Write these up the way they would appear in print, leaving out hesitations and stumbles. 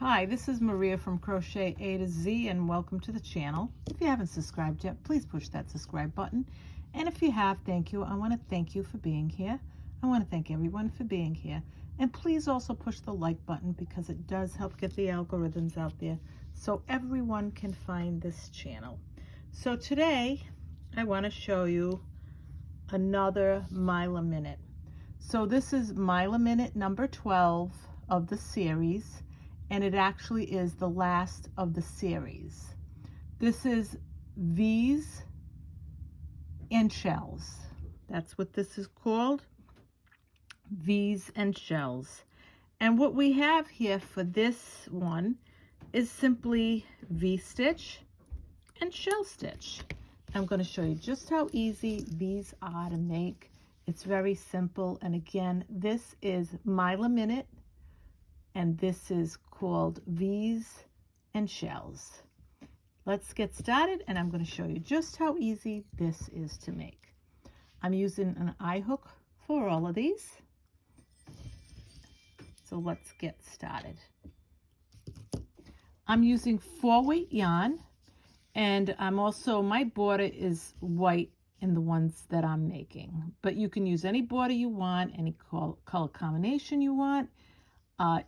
Hi, this is Maria from Crochet A to Z, and welcome to the channel. If you haven't subscribed yet, please push that subscribe button. And if you have, thank you. I want to thank you for being here. I want to thank everyone for being here. And please also push the like button because it does help get the algorithms out there so everyone can find this channel. So today I want to show you another Mile a Minute. So this is Mile a Minute number 12 of the series, and it actually is the last of the series. This is V's and Shells. That's what this is called, V's and Shells. And what we have here for this one is simply V-stitch and shell stitch. I'm going to show you just how easy these are to make. It's very simple, and again, this is Mile a Minute, and this is called V's and Shells. Let's get started, and I'm going to show you just how easy this is to make. I'm using an eye hook for all of these. So let's get started. I'm using 4-weight yarn, and my border is white in the ones that I'm making, but you can use any border you want, any color combination you want.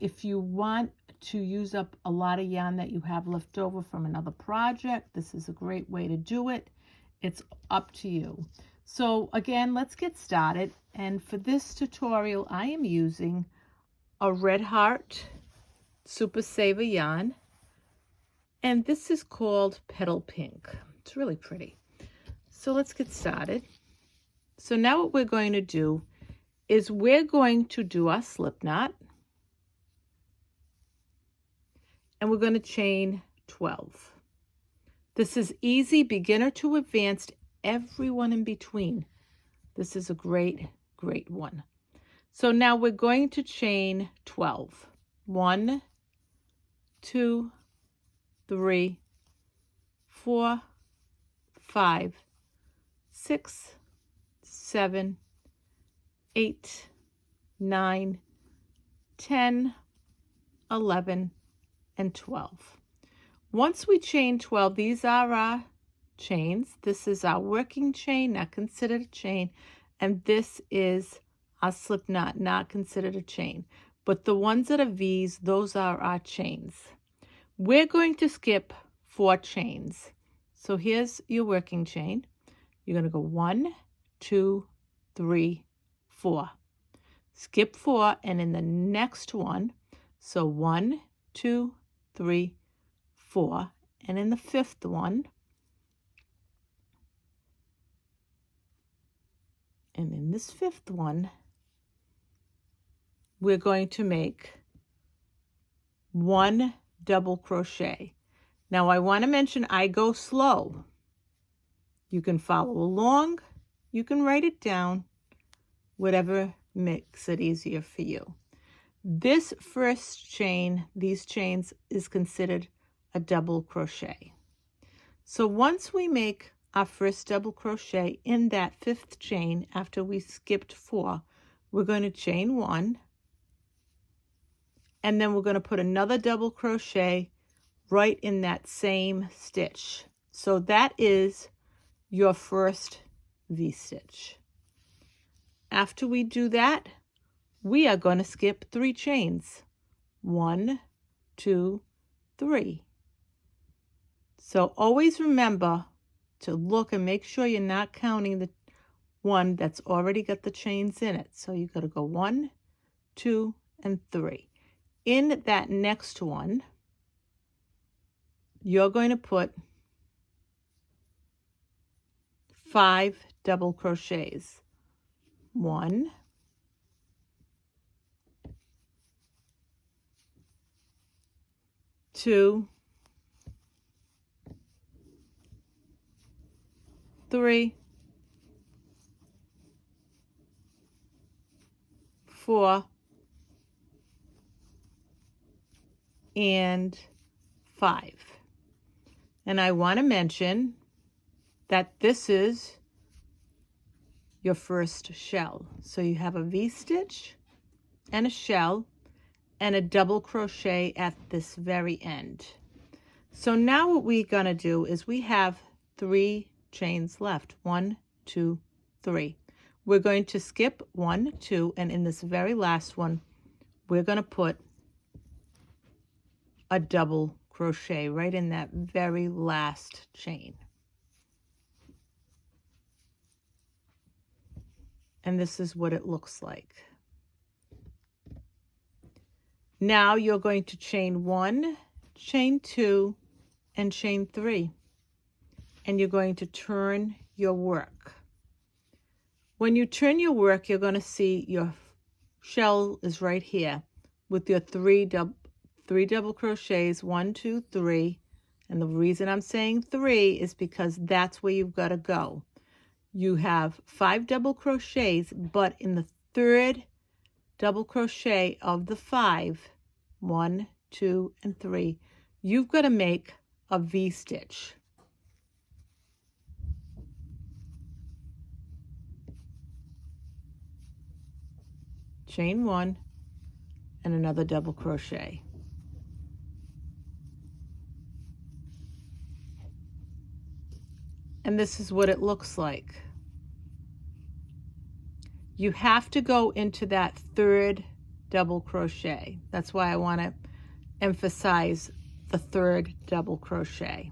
If you want to use up a lot of yarn that you have left over from another project, this is a great way to do it. It's up to you. So again, let's get started. And for this tutorial, I am using a Red Heart Super Saver yarn. And this is called Petal Pink. It's really pretty. So let's get started. So now what we're going to do is we're going to do our slip knot. And we're going to chain 12. This is easy, beginner to advanced, everyone in between. This is a great, great one. So now we're going to chain 12. 1, 2, 3, 4, 5, 6, 7, 8, 9, 10, 11, and 12. Once we chain 12, these are our chains. This is our working chain, not considered a chain, and this is our slip knot, not considered a chain. But the ones that are V's, those are our chains. We're going to skip 4 chains. So here's your working chain. You're going to go 1, 2, 3, 4. Skip 4, and in the next one, so 1, 2, 3, 4, and in the 5th one, and in this 5th one, we're going to make 1 double crochet. Now I want to mention I go slow. You can follow along, you can write it down, whatever makes it easier for you. This first chain, these chains, is considered a double crochet. So once we make our first double crochet in that 5th chain after we skipped 4, we're going to chain 1, and then we're going to put another double crochet right in that same stitch. So that is your first V-stitch. After we do that, we are going to skip 3 chains. 1, 2, 3. So always remember to look and make sure you're not counting the one that's already got the chains in it. So you got to go 1, 2, and 3. In that next one, you're going to put 5 double crochets. 1, 2, 3, 4, and 5. And I want to mention that this is your first shell. So you have a V-stitch and a shell, and a double crochet at this very end. So now what we're going to do is we have 3 chains left. 1, 2, 3. We're going to skip 1, 2, and in this very last one, we're going to put a double crochet right in that very last chain. And this is what it looks like. Now you're going to chain 1, chain 2, and chain 3. And you're going to turn your work. When you turn your work, you're going to see your shell is right here with your 3 double crochets, 1, 2, 3. And the reason I'm saying 3 is because that's where you've got to go. You have 5 double crochets, but in the 3rd double crochet of the 5, 1, 2, and 3, you've got to make a V-stitch. Chain 1 and another double crochet. And this is what it looks like. You have to go into that 3rd double crochet. That's why I want to emphasize the 3rd double crochet.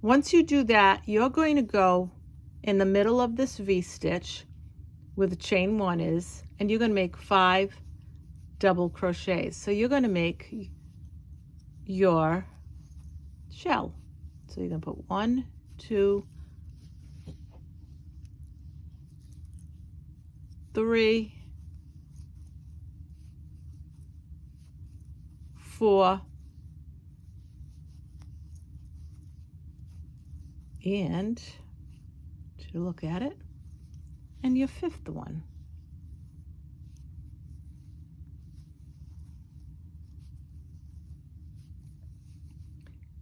Once you do that, you're going to go in the middle of this V-stitch where the chain 1 is, and you're going to make 5 double crochets. So you're going to make your shell. So you're going to put 1, 2, 3, 4, and to look at it, and your 5th one.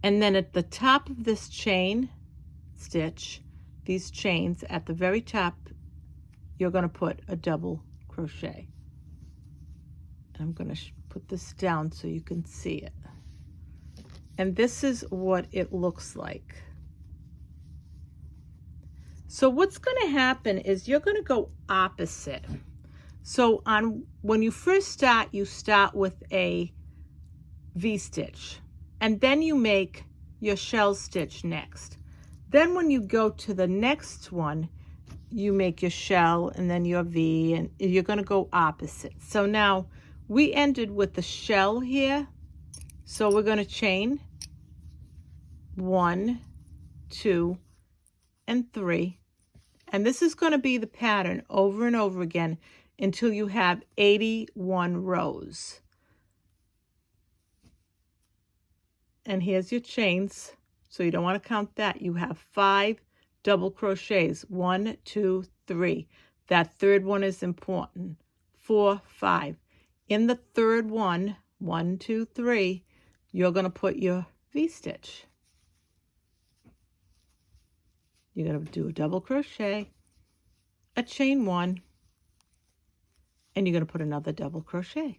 And then at the top of this chain stitch, these chains at the very top, you're going to put a double crochet. And I'm going to put this down so you can see it. And this is what it looks like. So what's going to happen is you're going to go opposite. So when you first start, you start with a V-stitch, and then you make your shell stitch next. Then when you go to the next one, you make your shell and then your V, and you're going to go opposite. So now we ended with the shell here. So we're going to chain 1, 2, and 3. And this is going to be the pattern over and over again until you have 81 rows. And here's your chains. So you don't want to count that. You have 5 double crochets. 1, 2, 3. That 3rd one is important. 4, 5. In the 3rd one, 1, 2, 3, you're going to put your V-stitch. You're going to do a double crochet, a chain 1, and you're going to put another double crochet.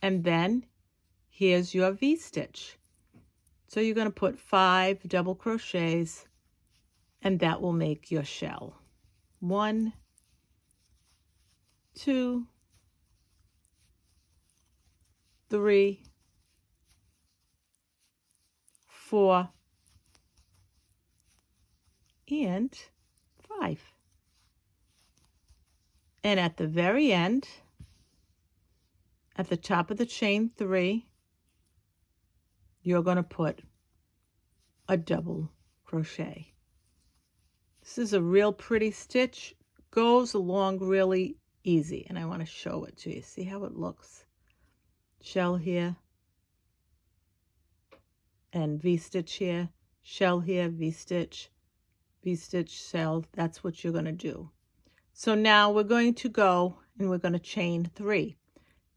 And then here's your V-stitch. So you're going to put 5 double crochets, and that will make your shell. 1, 2, 3, 4, and 5. And at the very end, at the top of the chain 3, you're going to put a double crochet. This is a real pretty stitch, goes along really easy, and I want to show it to you. See how it looks? Shell here, and V-stitch here, shell here, V-stitch, shell. That's what you're going to do. So now we're going to go and we're going to chain 3.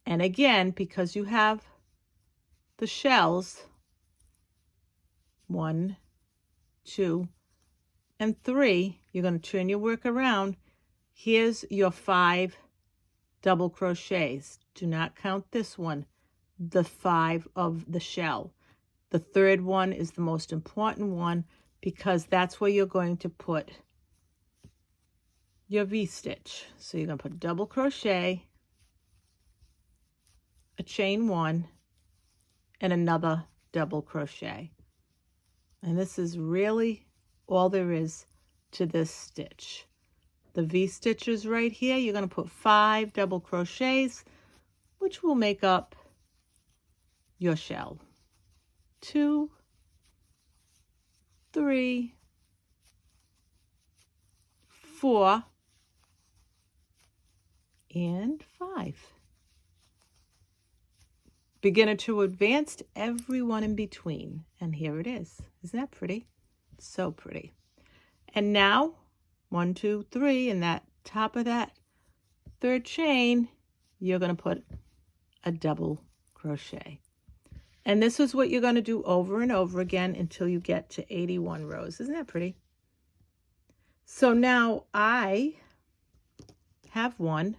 And again, because you have the shells, 1, 2, and 3, you're going to turn your work around. Here's your 5 double crochets. Do not count this one, the 5 of the shell. The third one is the most important one because that's where you're going to put your V-stitch. So you're going to put double crochet, a chain 1, and another double crochet. And this is really all there is to this stitch. The V-stitches right here, you're going to put 5 double crochets, which will make up your shell. 2, 3, 4, and 5. Beginner to advanced, every one in between. And here it is. Isn't that pretty? So pretty. And now, 1, 2, 3, in that top of that third chain, you're going to put a double crochet. And this is what you're going to do over and over again until you get to 81 rows. Isn't that pretty? So now I have one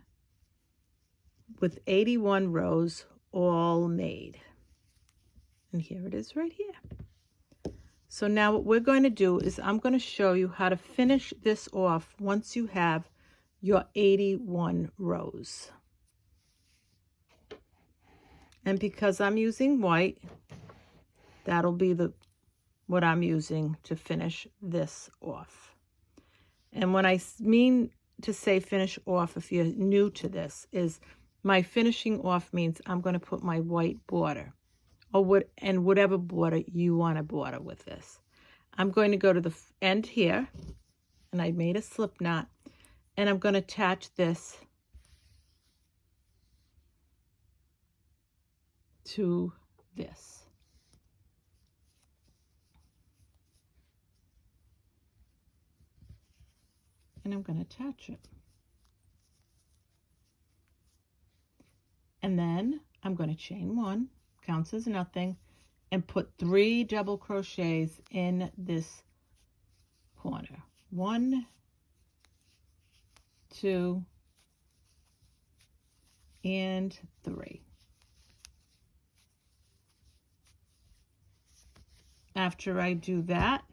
with 81 rows all made. And here it is right here. So now what we're going to do is I'm going to show you how to finish this off once you have your 81 rows. And because I'm using white, that'll be what I'm using to finish this off. And when I mean to say finish off, if you're new to this, is my finishing off means I'm going to put my white border, or whatever border you want to border with this. I'm going to go to the end here, and I made a slip knot, and I'm going to attach this to this. And I'm going to attach it. And then I'm going to chain 1, counts as nothing, and put 3 double crochets in this corner. 1, 2, and 3. After I do that,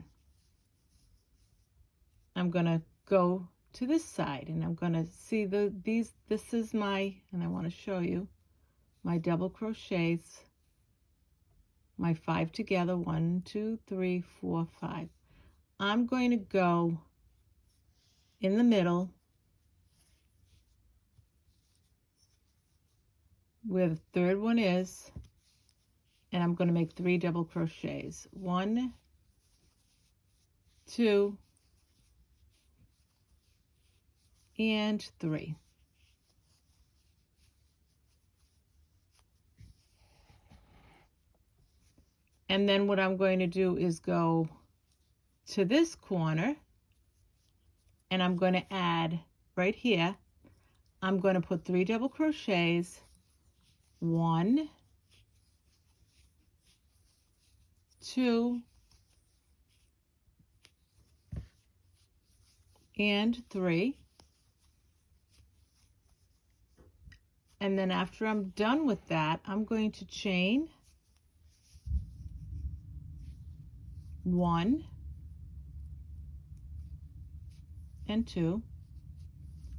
I'm going to go to this side, and I'm going to see this is my, and I want to show you my double crochets, my 5 together, 1, 2, 3, 4, 5. I'm going to go in the middle where the third one is, and I'm going to make 3 double crochets. 1, 2, and 3. And then what I'm going to do is go to this corner, and I'm going to add right here, I'm going to put 3 double crochets, 1, 2, and 3. And then after I'm done with that, I'm going to chain 1 and 2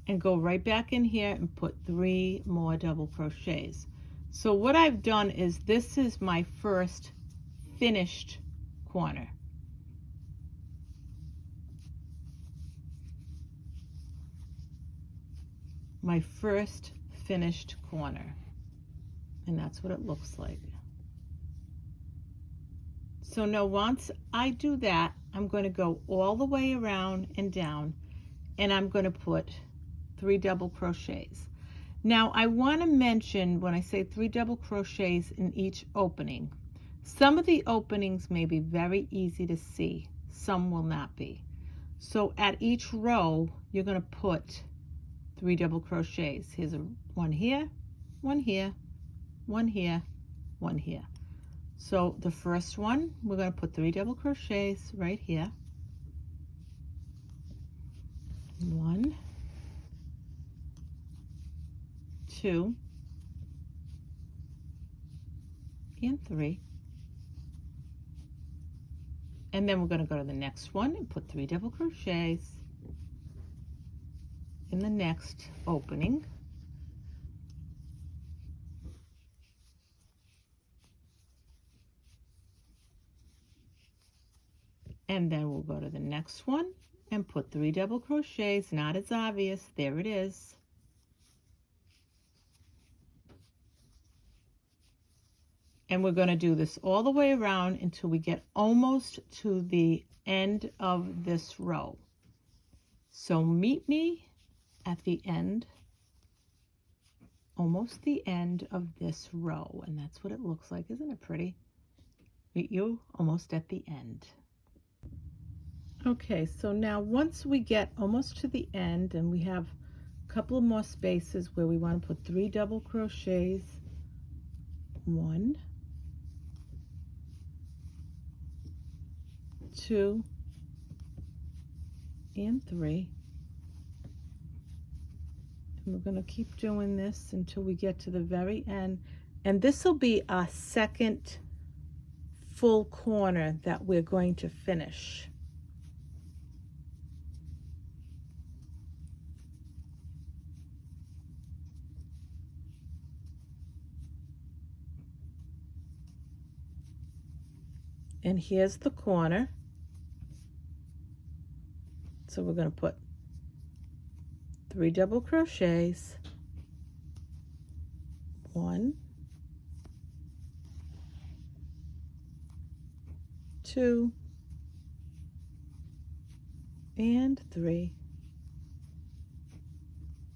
and go right back in here and put 3 more double crochets. So what I've done is this is my first finished corner. My first finished corner, and that's what it looks like. So now once I do that, I'm going to go all the way around and down, and I'm going to put 3 double crochets. Now I want to mention, when I say 3 double crochets in each opening, some of the openings may be very easy to see, some will not be. So at each row, you're going to put 3 double crochets. Here's one here, one here, one here, one here. So the first one, we're going to put 3 double crochets right here. 1, 2, and 3. And then we're going to go to the next one and put 3 double crochets in the next opening. And then we'll go to the next one and put 3 double crochets, not as obvious, there it is. And we're going to do this all the way around until we get almost to the end of this row. So meet me at the end, almost the end of this row. And that's what it looks like. Isn't it pretty? Meet you almost at the end. Okay, so now once we get almost to the end and we have a couple of more spaces where we want to put 3 double crochets, 1, 2, and 3. And we're going to keep doing this until we get to the very end. And this will be our second full corner that we're going to finish. And here's the corner. So we're going to put 3 double crochets, 1, 2, and 3.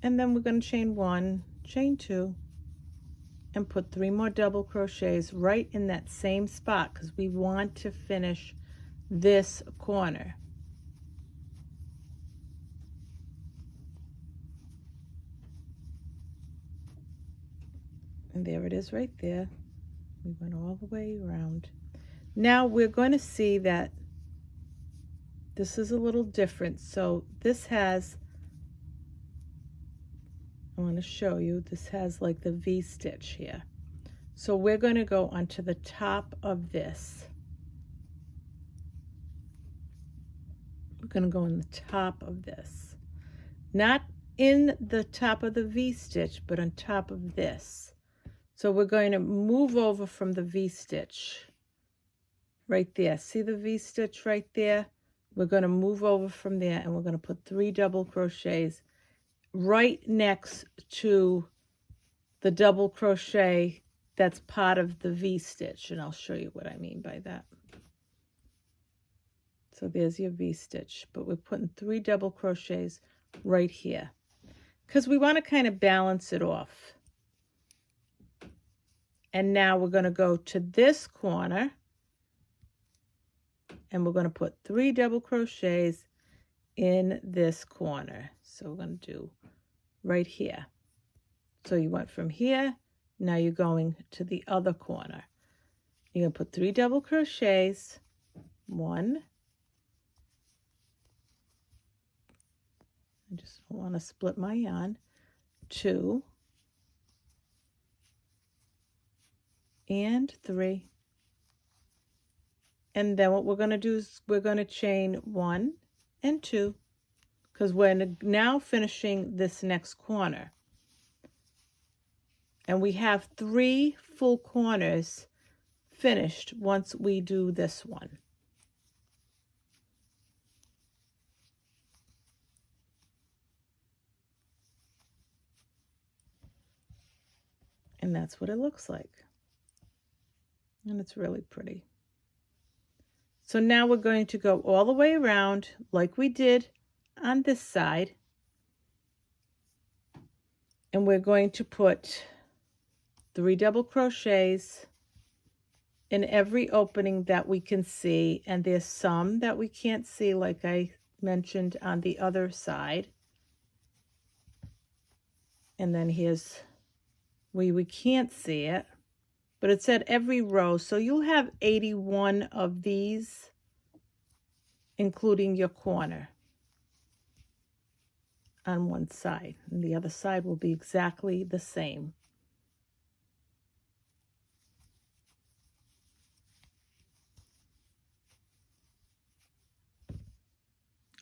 And then we're going to chain 1, chain 2, and put 3 more double crochets right in that same spot because we want to finish this corner. And there it is right there. We went all the way around. Now we're going to see that this is a little different. So this has, I want to show you, this has like the V stitch here. So we're going to go onto the top of this. We're going to go on the top of this. Not in the top of the V stitch, but on top of this. So we're going to move over from the V stitch right there. See the V stitch right there? We're going to move over from there and we're going to put 3 double crochets right next to the double crochet that's part of the V stitch. And I'll show you what I mean by that. So there's your V stitch, but we're putting 3 double crochets right here because we want to kind of balance it off. And now we're going to go to this corner and we're going to put 3 double crochets in this corner. So we're going to do right here. So you went from here, now you're going to the other corner. You're going to put 3 double crochets, 1, I just don't want to split my yarn, 2, and 3. And then what we're going to do is we're going to chain 1 and 2 because we're now finishing this next corner. And we have 3 full corners finished once we do this one. And that's what it looks like. And it's really pretty. So now we're going to go all the way around like we did on this side. And we're going to put 3 double crochets in every opening that we can see. And there's some that we can't see, like I mentioned on the other side. And then here's where we can't see it. But it's at every row. So you'll have 81 of these, including your corner on one side. And the other side will be exactly the same.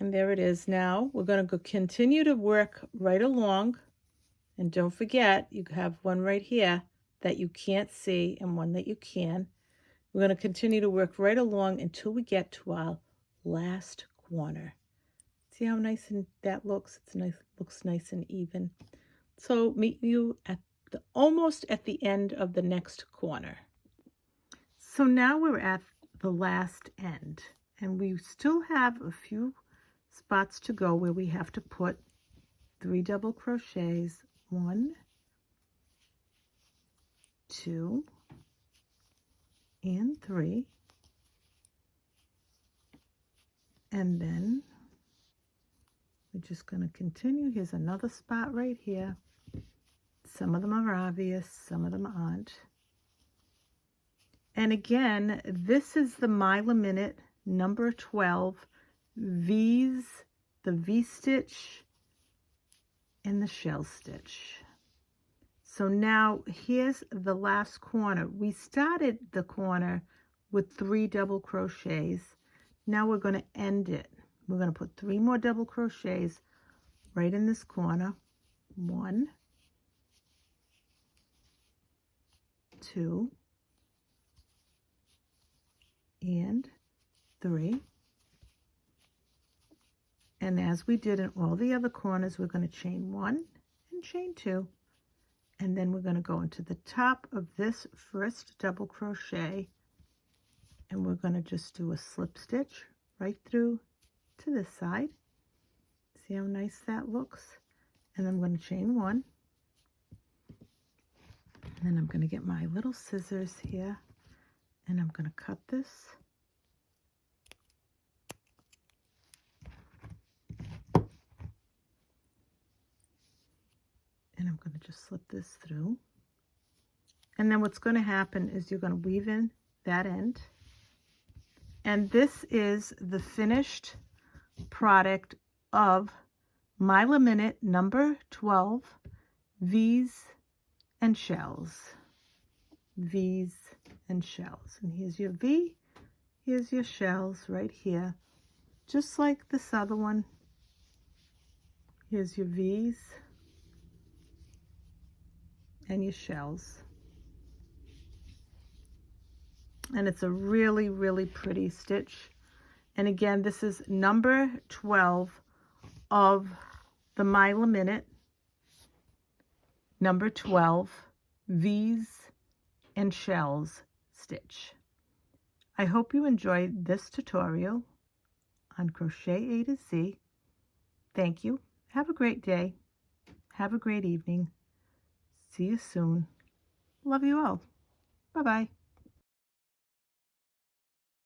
And there it is. Now we're going to continue to work right along. And don't forget, you have one right here that you can't see and one that you can. We're going to continue to work right along until we get to our last corner. See how nice and that looks? It's nice, looks nice and even. So meet you at almost at the end of the next corner. So now we're at the last end, and we still have a few spots to go where we have to put 3 double crochets. 1, 2, and 3, and then we're just going to continue. Here's another spot right here. Some of them are obvious, some of them aren't. And again, this is the Mile a Minute number 12 V's, the V-stitch and the shell stitch. So now here's the last corner. We started the corner with 3 double crochets. Now we're going to end it. We're going to put 3 more double crochets right in this corner. 1, 2, and 3. And as we did in all the other corners, we're going to chain 1 and chain 2. And then we're going to go into the top of this first double crochet, and we're going to just do a slip stitch right through to this side. See how nice that looks? And I'm going to chain 1. And then I'm going to get my little scissors here, and I'm going to cut this. And I'm going to just slip this through. And then what's going to happen is you're going to weave in that end. And this is the finished product of Mile a Minute number 12 V's and shells. V's and shells. And here's your V, here's your shells right here. Just like this other one. Here's your V's and your shells. And it's a really, really pretty stitch. And again, this is number 12 of the Mile a Minute number 12 V's and shells stitch. I hope you enjoyed this tutorial on Crochet A to Z. Thank you. Have a great day. Have a great evening. See you soon. Love you all. Bye-bye.